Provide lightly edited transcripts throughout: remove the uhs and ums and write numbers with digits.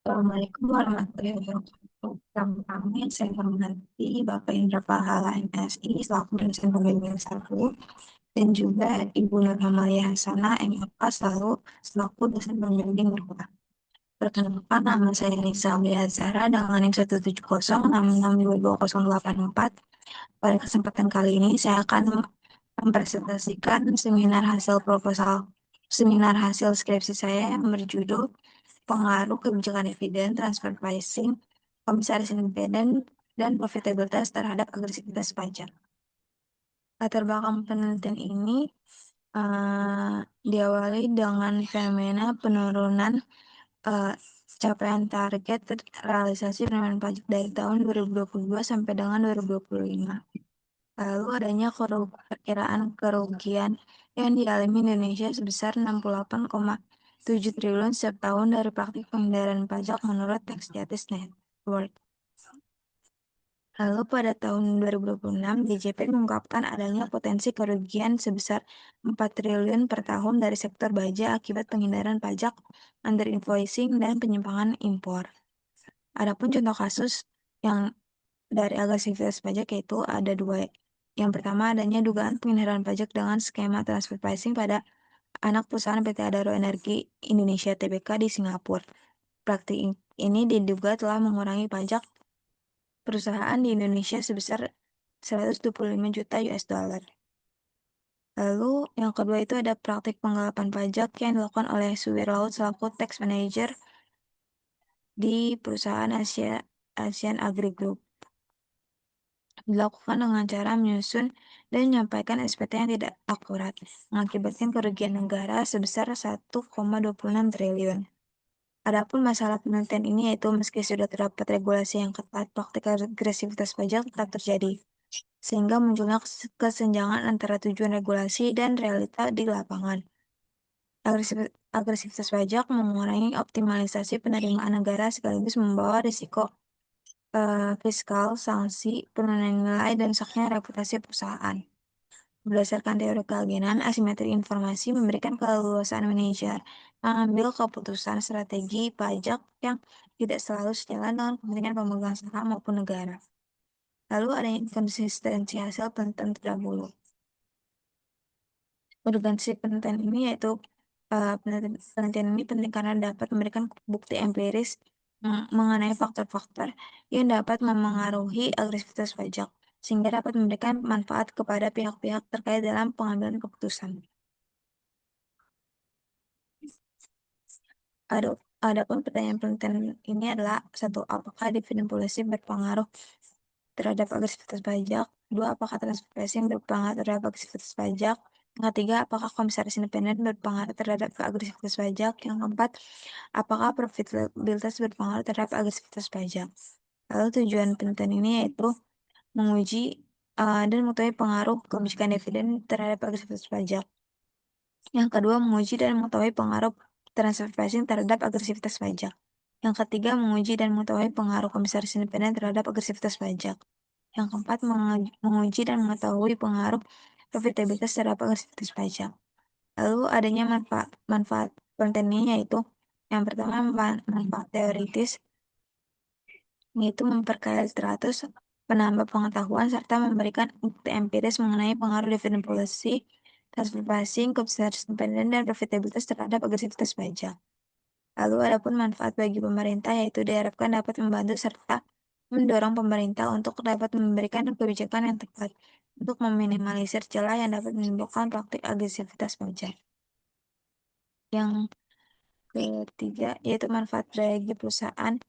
Assalamualaikum warahmatullahi wabarakatuh. Kami, saya hormati Bapak Indra Pahala MSI selaku dosen pembimbing 1 dan juga Ibu Nur Hamalia Hasanah MFA selaku dosen pembimbing 2. Perkenalkan, nama saya Nisa Aulia Zara dengan NIM 17066228084. Pada kesempatan kali ini saya akan mempresentasikan seminar hasil skripsi saya yang berjudul Pengaruh Kebijakan Dividen, Transfer Pricing, Komisaris Independen, dan Profitabilitas terhadap agresivitas pajak. Latar belakang penelitian ini diawali dengan fenomena penurunan capaian target realisasi penerimaan pajak dari tahun 2022 sampai dengan 2025. Lalu adanya perkiraan kerugian yang dialami Indonesia sebesar 68,7 triliun setiap tahun dari praktik penghindaran pajak menurut Tax Justice Network. Lalu pada tahun 2026, DJP mengungkapkan adanya potensi kerugian sebesar 4 triliun per tahun dari sektor baja akibat penghindaran pajak, under-invoicing, dan penyimpangan impor. Adapun contoh kasus yang dari agresivitas pajak yaitu ada dua. Yang pertama, adanya dugaan penghindaran pajak dengan skema transfer pricing pada anak perusahaan PT Adaro Energi Indonesia Tbk di Singapura. Praktik ini diduga telah mengurangi pajak perusahaan di Indonesia sebesar 125 juta US dollar. Lalu yang kedua itu ada praktik penggelapan pajak yang dilakukan oleh Suwirlaut selaku tax manager di perusahaan Asian Agri Group. Dilakukan dengan cara menyusun dan menyampaikan SPT yang tidak akurat, mengakibatkan kerugian negara sebesar 1,26 triliun. Adapun masalah penelitian ini yaitu meski sudah terdapat regulasi yang ketat, praktik agresivitas pajak tetap terjadi, sehingga munculnya kesenjangan antara tujuan regulasi dan realita di lapangan. Agresivitas pajak mengurangi optimalisasi penerimaan negara sekaligus membawa risiko fiskal, sanksi, penurunan nilai, dan rusaknya reputasi perusahaan. Berdasarkan teori keagenan, asimetri informasi memberikan keleluasaan manajer mengambil keputusan strategi pajak yang tidak selalu sejalan dengan kepentingan pemegang saham maupun negara. Lalu ada inkonsistensi hasil penelitian terdahulu. Urgensi penelitian ini yaitu penelitian ini penting karena dapat memberikan bukti empiris mengenai faktor-faktor yang dapat memengaruhi agresivitas pajak, sehingga dapat memberikan manfaat kepada pihak-pihak terkait dalam pengambilan keputusan. Adapun pertanyaan penelitian ini adalah: 1. Apakah dividen policy berpengaruh terhadap agresivitas pajak? 2. Apakah transfer pricing berpengaruh terhadap agresivitas pajak? Yang ketiga, apakah komisaris independen berpengaruh terhadap agresivitas pajak? Yang keempat, apakah profitabilitas berpengaruh terhadap agresivitas pajak? Lalu tujuan penelitian ini yaitu menguji dan mengetahui pengaruh kebijakan dividen terhadap agresivitas pajak. Yang kedua, menguji dan mengetahui pengaruh transfer pricing terhadap agresivitas pajak. Yang ketiga, menguji dan mengetahui pengaruh komisaris independen terhadap agresivitas pajak. Yang keempat, menguji dan mengetahui pengaruh profitabilitas terhadap agresivitas pajak. Lalu adanya manfaat penelitian yaitu yang pertama, manfaat teoritis, yaitu memperkaya literatur, penambah pengetahuan, serta memberikan bukti empiris mengenai pengaruh dividen policy, transfer pricing, komisaris independen, dan profitabilitas terhadap agresivitas pajak. Lalu adapun manfaat bagi pemerintah yaitu diharapkan dapat membantu serta mendorong pemerintah untuk dapat memberikan kebijakan yang tepat untuk meminimalisir celah yang dapat menimbulkan praktik agresivitas pajak. Yang ketiga yaitu manfaat bagi perusahaan,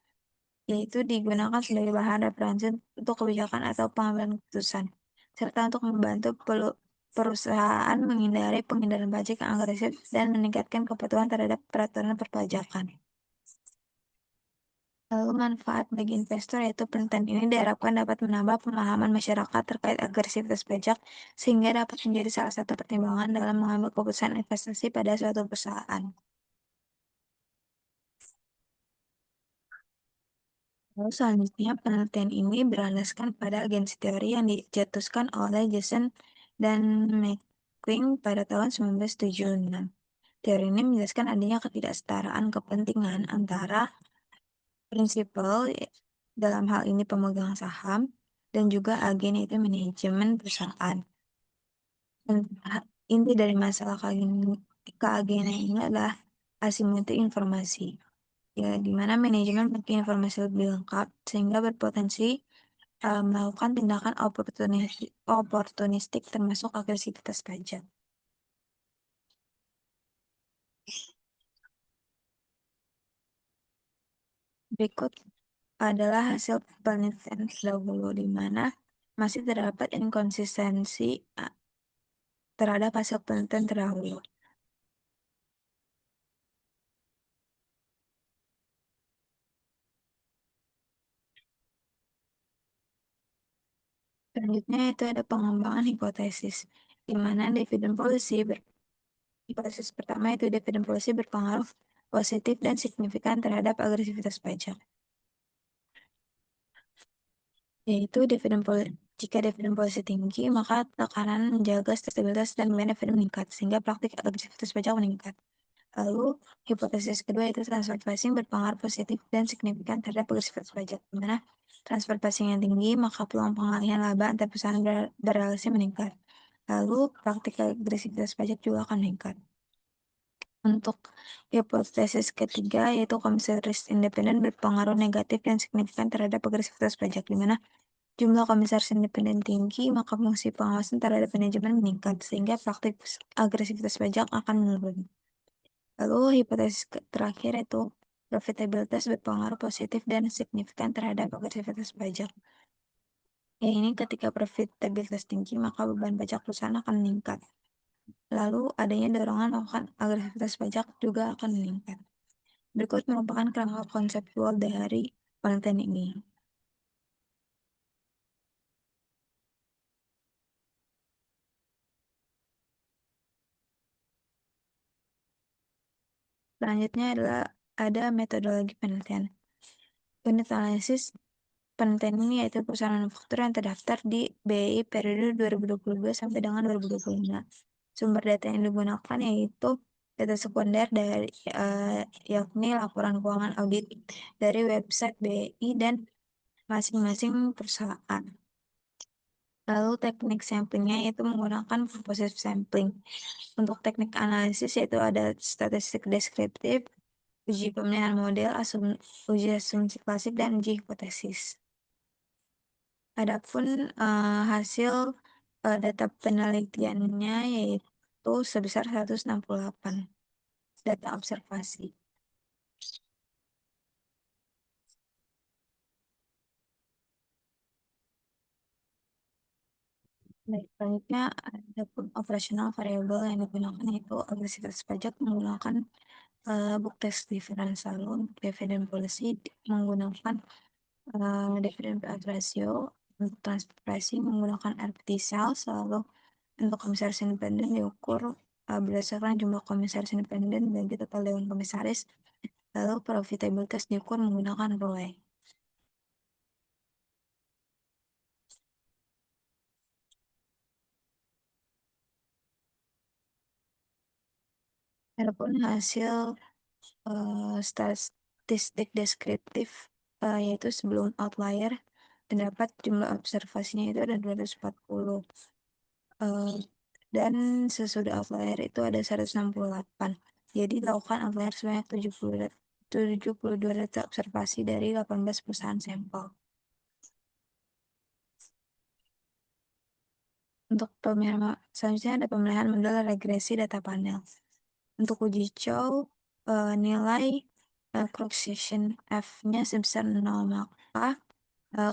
yaitu digunakan sebagai bahan referensi untuk kebijakan atau pengambilan keputusan, serta untuk membantu perusahaan menghindari penghindaran pajak yang agresif dan meningkatkan kepatuhan terhadap peraturan perpajakan. Lalu manfaat bagi investor yaitu penelitian ini diharapkan dapat menambah pemahaman masyarakat terkait agresivitas pajak sehingga dapat menjadi salah satu pertimbangan dalam mengambil keputusan investasi pada suatu perusahaan. Lalu selanjutnya penelitian ini berlandaskan pada agensi teori yang dicetuskan oleh Jason dan McQueen pada tahun 1976. Teori ini menjelaskan adanya ketidaksetaraan kepentingan antara Prinsipal dalam hal ini pemegang saham dan juga agen yaitu manajemen perusahaan. Dan inti dari masalah keagenan ini adalah asimetri informasi. Ya, di mana manajemen memiliki informasi lebih lengkap sehingga berpotensi melakukan tindakan oportunistik termasuk agresivitas pajak. Berikut adalah hasil penelitian terdahulu di mana masih terdapat inkonsistensi terhadap hasil penelitian terdahulu. Selanjutnya itu ada pengembangan hipotesis, di mana hipotesis pertama itu dividen policy berpengaruh positif dan signifikan terhadap agresivitas pajak. Yaitu jika dividen policy tinggi, maka tekanan menjaga stabilitas dan benefit meningkat, sehingga praktik agresivitas pajak meningkat. Lalu, hipotesis kedua itu transfer pricing berpengaruh positif dan signifikan terhadap agresivitas pajak, di mana transfer pricing yang tinggi, maka peluang pengalihan laba antar perusahaan berrelasi meningkat. Lalu, praktik agresivitas pajak juga akan meningkat. Untuk hipotesis ketiga, yaitu komisaris independen berpengaruh negatif dan signifikan terhadap agresivitas pajak, di mana jumlah komisaris independen tinggi, maka fungsi pengawasan terhadap manajemen meningkat, sehingga praktik agresivitas pajak akan menurun. Lalu hipotesis terakhir itu profitabilitas berpengaruh positif dan signifikan terhadap agresivitas pajak. Ya, ini ketika profitabilitas tinggi, maka beban pajak perusahaan akan meningkat. Lalu adanya dorongan melakukan agresivitas pajak juga akan meningkat. Berikut merupakan kerangka konseptual dari penelitian ini. Selanjutnya adalah ada metodologi penelitian. Unit analisis penelitian ini yaitu perusahaan manufaktur yang terdaftar di BI periode 2022 sampai dengan 2025. Sumber data yang digunakan yaitu data sekunder dari yakni laporan keuangan audit dari website BI dan masing-masing perusahaan. Lalu teknik samplingnya yaitu menggunakan composite sampling. Untuk teknik analisis yaitu ada statistik deskriptif, uji pemilihan model, uji asumsi klasik, dan uji hipotesis. Adapun hasil data penelitiannya yaitu sebesar 168 data observasi. Baik, selanjutnya ada operasional variabel yang digunakan yaitu agresivitas pajak menggunakan book test difference. Lalu untuk dividend policy menggunakan dividend payout ratio, untuk transfer pricing menggunakan RPT sales. Lalu untuk komisaris independen diukur berdasarkan jumlah komisaris independen bagi total dewan komisaris. Lalu profitabilitas diukur menggunakan ROE. Adapun hasil statistik deskriptif yaitu sebelum outlier terdapat jumlah observasinya itu ada 240 dan sesudah outlier itu ada 168. Jadi dilakukan outlier sebanyak 72 data observasi dari 18 perusahaan sampel. Untuk pemilihan selanjutnya ada pemilihan model regresi data panel. Untuk uji Chow, nilai cross section F-nya sebesar 0, maka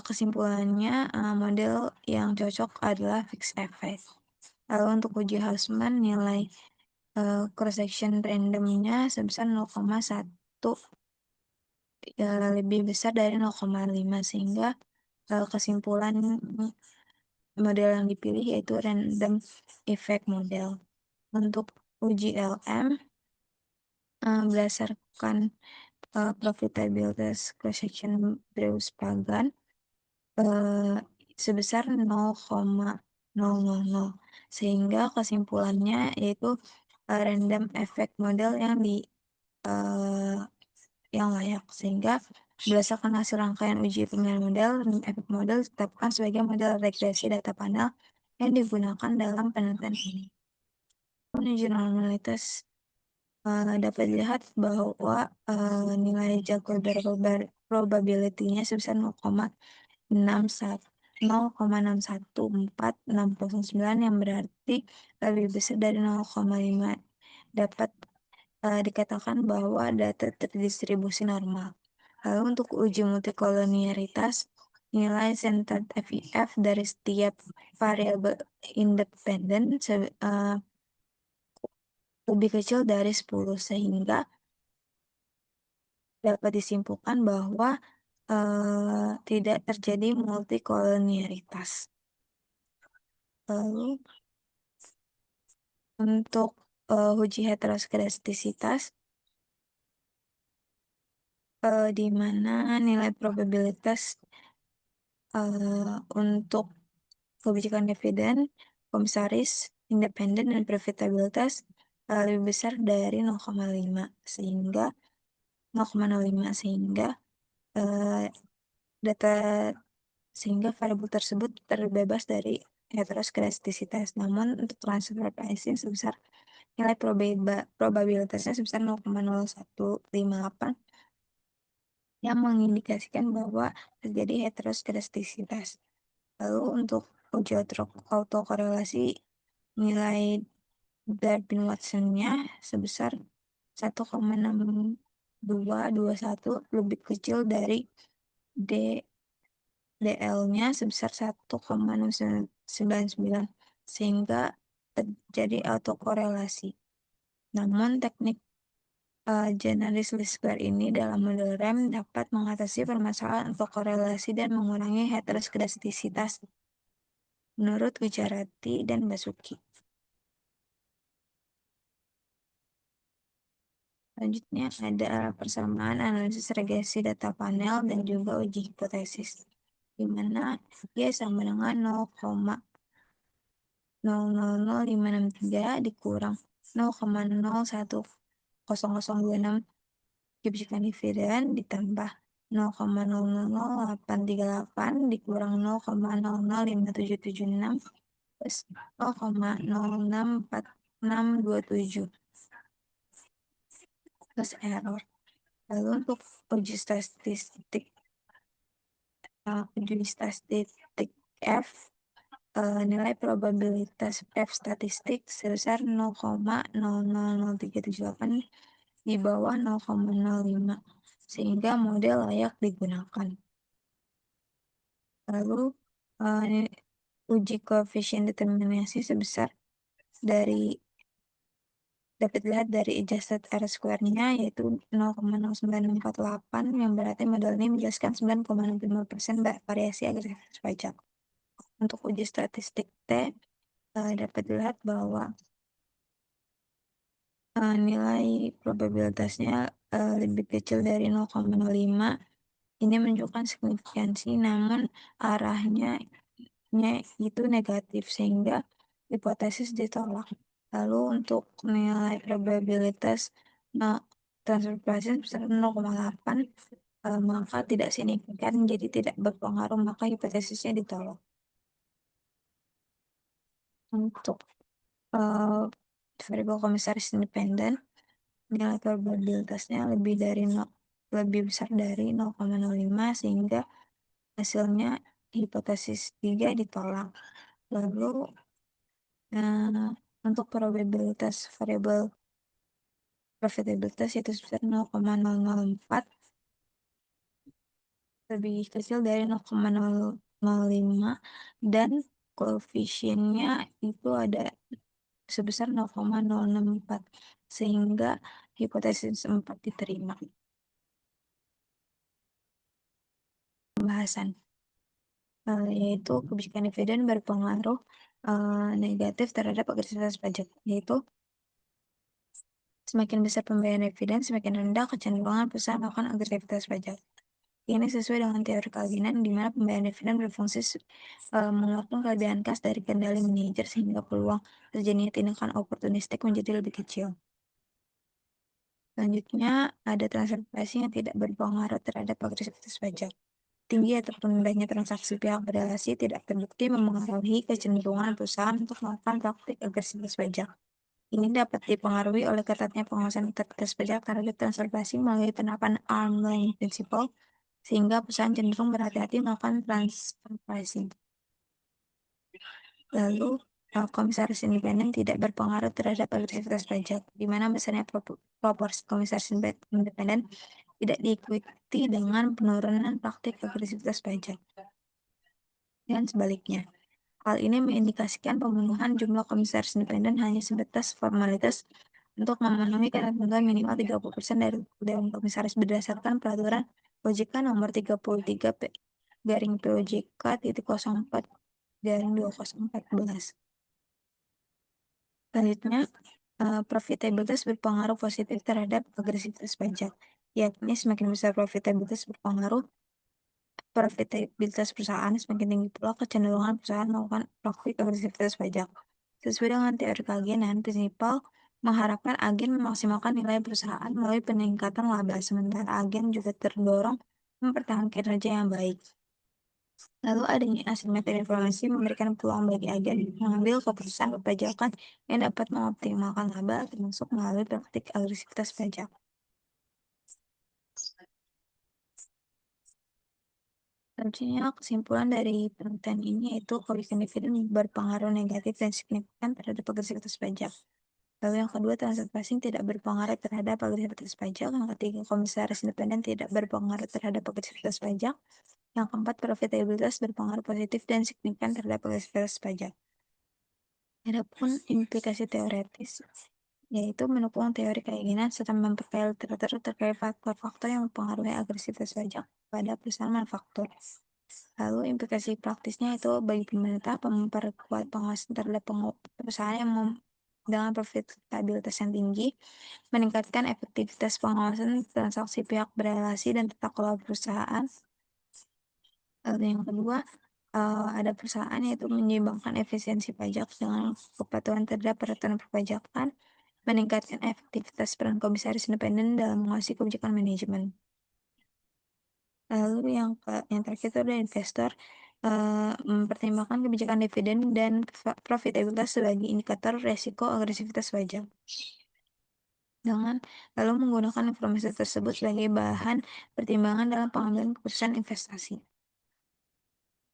kesimpulannya model yang cocok adalah fixed effect. Lalu untuk uji Hausman, nilai cross section randomnya sebesar 0,1 lebih besar dari 0,5 sehingga kesimpulan model yang dipilih yaitu random effect model. Untuk uji LM berdasarkan profitabilitas cross section Breus Pagan sebesar 0,000 sehingga kesimpulannya yaitu random effect model yang layak sehingga Berdasarkan hasil rangkaian uji pemilihan model, efek model ditetapkan sebagai model regresi data panel yang digunakan dalam penelitian ini. Menuju normalitas, dapat dilihat bahwa nilai Jacobi probability-nya sebesar 0,61469 yang berarti lebih besar dari 0,5. Dapat dikatakan bahwa data terdistribusi normal. Lalu untuk uji multikolonialitas, nilai centered FIF dari setiap variabel independen lebih kecil dari 10 sehingga dapat disimpulkan bahwa tidak terjadi multikolonialitas. Lalu untuk uji heteroskedastisitas, di mana nilai probabilitas untuk kebijakan dividen, komisaris, independen, dan profitabilitas lebih besar dari 0,5 sehingga 0,05 eh, data sehingga variabel tersebut terbebas dari heteroskedastisitas. Namun untuk transfer pricing sebesar nilai probabilitasnya sebesar 0,0158 yang mengindikasikan bahwa terjadi heteroskedastisitas. Lalu untuk uji autokorelasi nilai Darwin-Watson-nya sebesar 1,6221 lebih kecil dari DL-nya sebesar 1,699 sehingga terjadi autokorelasi. Namun teknik generalis least square ini dalam model RAM dapat mengatasi permasalahan autokorelasi dan mengurangi heteroskedastisitas menurut Gujarati dan Basuki. Selanjutnya ada persamaan analisis regresi data panel dan juga uji hipotesis, di mana Y sama dengan 0,000563 dikurang 0,010026 kebijakan dividen ditambah 0,000838 dikurang 0,005776 plus 0,064627 plus error. Lalu untuk uji statistik F, nilai probabilitas F statistik sebesar 0,000378 di bawah 0,05 sehingga model layak digunakan. Lalu uji koefisien determinasi sebesar dapat dilihat dari adjusted R square-nya yaitu 0,0948 yang berarti model ini menjelaskan 9,65% variasi agresivitas pajak. Untuk uji statistik T dapat dilihat bahwa nilai probabilitasnya lebih kecil dari 0,05. Ini menunjukkan signifikansi, namun arahnya itu negatif sehingga hipotesis ditolak. Lalu untuk nilai probabilitas transfer Bayesian sebesar 0,8 maka tidak signifikan, jadi tidak berpengaruh, maka hipotesisnya ditolak. Untuk variabel komisaris independen, nilai probabilitasnya lebih besar dari 0,05 sehingga hasilnya hipotesis 3 ditolak. Lalu untuk probabilitas variabel profitabilitas itu sebesar 0,004 lebih kecil dari 0,005 dan koefisiennya itu ada sebesar 0,064 sehingga hipotesis 4 diterima. Pembahasan yaitu kebijakan dividen berpengaruh negatif terhadap agresivitas pajak, yaitu semakin besar pembayaran dividen, semakin rendah kecenderungan perusahaan melakukan agresivitas pajak. Ini sesuai dengan teori Kalginan, di mana pembayaran dividen berfungsi mengeluarkan kelebihan kas dari kendali manajer sehingga peluang terjadinya tindakan oportunistik menjadi lebih kecil. Selanjutnya, ada transfer pricing yang tidak berpengaruh terhadap agresivitas pajak. Tinggi ataupun rendahnya transaksi pihak berrelasi tidak terbukti memengaruhi kecenderungan perusahaan untuk melakukan praktik agresivitas pajak. Ini dapat dipengaruhi oleh ketatnya pengawasan otoritas pajak terhadap transfer pricing melalui penerapan arm's length principle, sehingga perusahaan cenderung berhati-hati melakukan transfer pricing. Lalu, komisaris independen tidak berpengaruh terhadap agresivitas pajak, di mana besarnya proporsi komisaris independen tidak diikuti dengan penurunan praktik agresivitas pajak. Dan sebaliknya, hal ini mengindikasikan pemenuhan jumlah komisaris independen hanya sebatas formalitas untuk memenuhi ketentuan minimal 30% dari Dewan Komisaris berdasarkan peraturan OJK nomor 33 garing POJK titik 04 garing 2014. Selanjutnya, profitabilitas berpengaruh positif terhadap agresivitas pajak, yakni semakin besar profitabilitas perusahaan, semakin tinggi pula kecenderungan perusahaan melakukan praktik agresivitas pajak. Sesuai dengan teori keagenan, prinsipal mengharapkan agen memaksimalkan nilai perusahaan melalui peningkatan laba, sementara agen juga terdorong mempertahankan kinerja yang baik. Lalu adanya asimetri informasi memberikan peluang bagi agen mengambil keputusan perpajakan yang dapat mengoptimalkan laba, termasuk melalui praktik agresivitas pajak. Selanjutnya, kesimpulan dari penelitian ini yaitu kebijakan dividen berpengaruh negatif dan signifikan terhadap agresivitas pajak. Lalu yang kedua, transfer pricing tidak berpengaruh terhadap agresivitas pajak. Yang ketiga, komisaris independen tidak berpengaruh terhadap agresivitas pajak. Yang keempat, profitabilitas berpengaruh positif dan signifikan terhadap agresivitas pajak. Adapun implikasi teoretis, yaitu mendukung teori keinginan serta memperkaya literatur terkait faktor-faktor yang mempengaruhi agresivitas pajak pada perusahaan manufaktur. Lalu implikasi praktisnya itu bagi pemerintah memperkuat pengawasan terhadap perusahaan yang dengan profitabilitas yang tinggi, meningkatkan efektivitas pengawasan transaksi pihak berrelasi dan tata kelola perusahaan. Lalu yang kedua, ada perusahaan yaitu menyeimbangkan efisiensi pajak dengan kepatuhan terhadap peraturan perpajakan, meningkatkan efektivitas peran komisaris independen dalam mengawasi kebijakan manajemen. Lalu yang terakhir itu ada investor mempertimbangkan kebijakan dividen dan profitabilitas sebagai indikator resiko agresivitas pajak. Dengan lalu menggunakan informasi tersebut sebagai bahan pertimbangan dalam pengambilan keputusan investasi.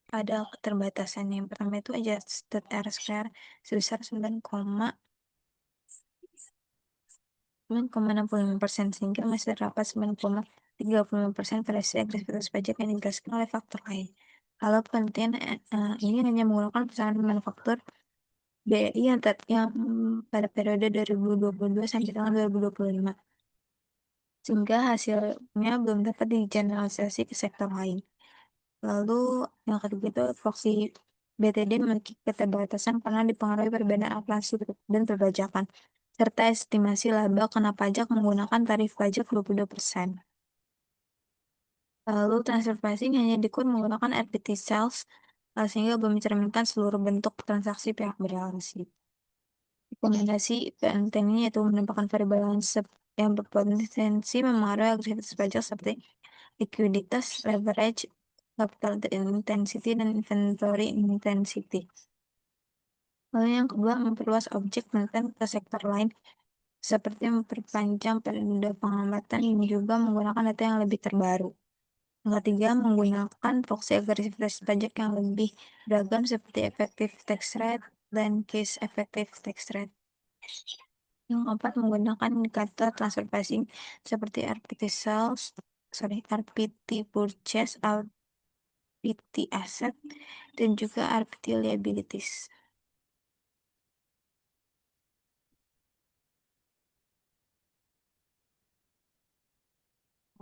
Ada keterbatasan. Yang pertama itu adjusted R square sebesar 9,65%, sehingga masih terdapat 9,35% variasi agresivitas pajak yang dijelaskan oleh faktor lain. Kalau penelitian ini hanya menggunakan perusahaan manufaktur BRI yang pada periode 2022 sampai dengan 2025, sehingga hasilnya belum dapat digeneralisasi ke sektor lain. Lalu yang ketiga itu proxy BTD memiliki keterbatasan karena dipengaruhi perbedaan aplikasi dan perpajakan, serta estimasi laba kena pajak menggunakan tarif pajak 22%. Lalu transfer pricing hanya diukur menggunakan RPT cells, sehingga belum mencerminkan seluruh bentuk transaksi pihak berrelasi. Rekomendasi penelitian ini yaitu menambahkan variabel yang berpotensi memengaruhi agresivitas pajak seperti likuiditas, leverage, capital intensity, dan inventory intensity. Lalu yang kedua, memperluas objek penelitian ke sektor lain seperti memperpanjang periode pengamatan dan juga menggunakan data yang lebih terbaru. Yang ketiga, menggunakan proxy agresivitas pajak yang lebih beragam seperti effective tax rate dan case effective tax rate. Yang keempat, menggunakan indikator transfer pricing seperti RPT purchase, RPT asset, dan juga RPT liabilities.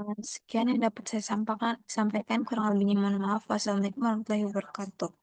Sekian yang dapat saya sampaikan. Kurang lebihnya mohon maaf. Wassalamualaikum warahmatullahi wabarakatuh.